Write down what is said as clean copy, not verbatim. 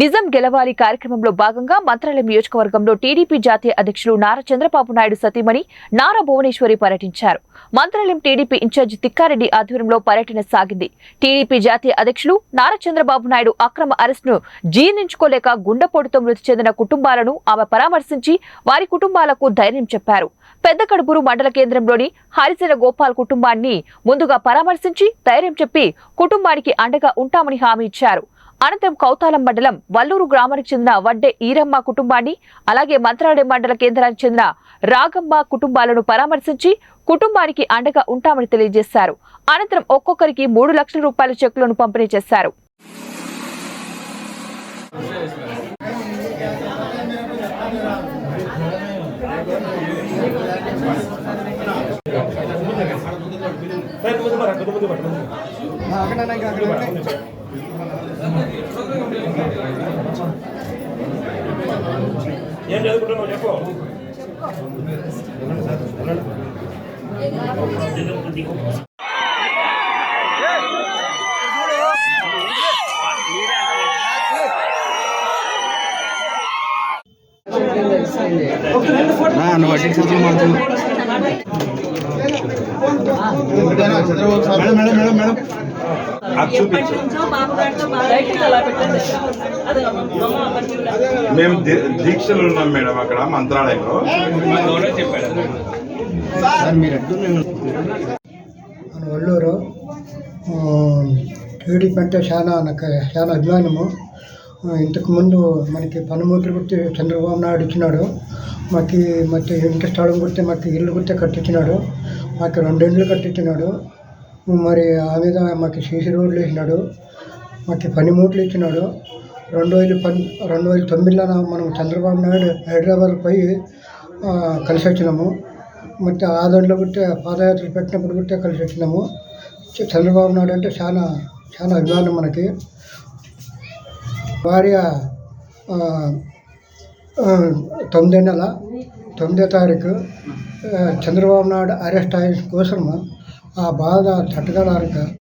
నిజం గెలవాలి కార్యక్రమంలో భాగంగా మంత్రాలయం నియోజకవర్గంలో టీడీపీ జాతీయ అధ్యక్షులు నారా చంద్రబాబు నాయుడు సతీమణి నారా భువనేశ్వరి పర్యటించారు. మంత్రాలయం టీడీపీ ఇన్ఛార్జి తిక్కారెడ్డి ఆధ్వర్యంలో పర్యటన సాగింది. టీడీపీ జాతీయ అధ్యక్షులు నారా చంద్రబాబు నాయుడు అక్రమ అరెస్టును జీర్ణించుకోలేక గుండెపోటుతో మృతి చెందిన కుటుంబాలను ఆమె పరామర్శించి వారి కుటుంబాలకు ధైర్యం చెప్పారు. పెద్ద కడుపూరు మండల కేంద్రంలోని హరిజన గోపాల్ కుటుంబాన్ని ముందుగా పరామర్శించి ధైర్యం చెప్పి కుటుంబానికి అండగా ఉంటామని హామీ ఇచ్చారు. అనంతరం కౌతాలం మండలం వల్లూరు గ్రామానికి చెందిన వడ్డే ఈరమ్మ కుటుంబాన్ని, అలాగే మంత్రాలయం మండల కేంద్రానికి చెందిన రాగమ్మ కుటుంబాలను పరామర్శించి కుటుంబానికి అండగా ఉంటామని తెలియజేశారు. అనంతరం ఒక్కొక్కరికి 3 లక్షల రూపాయల చెక్కులను పంపిణీ చేశారు. ఏం చదువుకుంటున్నావు చెప్పు. మేము దీక్షలు ఉన్నాం మేడం అక్కడ మంత్రాలయంలో. వల్లూరు టీడీపీ అంటే నాకు చాలా అభిమానము. ఇంతకుముందు మనకి పనిముట్లు గుర్తి చంద్రబాబు నాయుడు ఇచ్చినాడు. మాకు ఇంటి స్థలం గుర్తి మాకు ఇల్లు గుర్తి కట్టించినాడు. మాకు 2 ఇండ్లు కట్టించినాడు. మరి ఆ మీద మాకు సీసీ రోడ్లు వేసినాడు. మాకు పనిముట్లు ఇచ్చినాడు. 2009లో మనం చంద్రబాబు నాయుడు హైదరాబాద్ పోయి కలిసి వచ్చినాము. మరి ఆ దాంట్లో గుట్టే పాదయాత్రలు పెట్టినప్పుడు గుట్టే కలిసి వచ్చినాము. చంద్రబాబు నాయుడు అంటే చాలా అభిమానం మనకి. భార్య 9వ నెల 9వ తారీఖు చంద్రబాబు నాయుడు అరెస్ట్ అయిన కోసం ఆ బాధ తట్టుకోలేక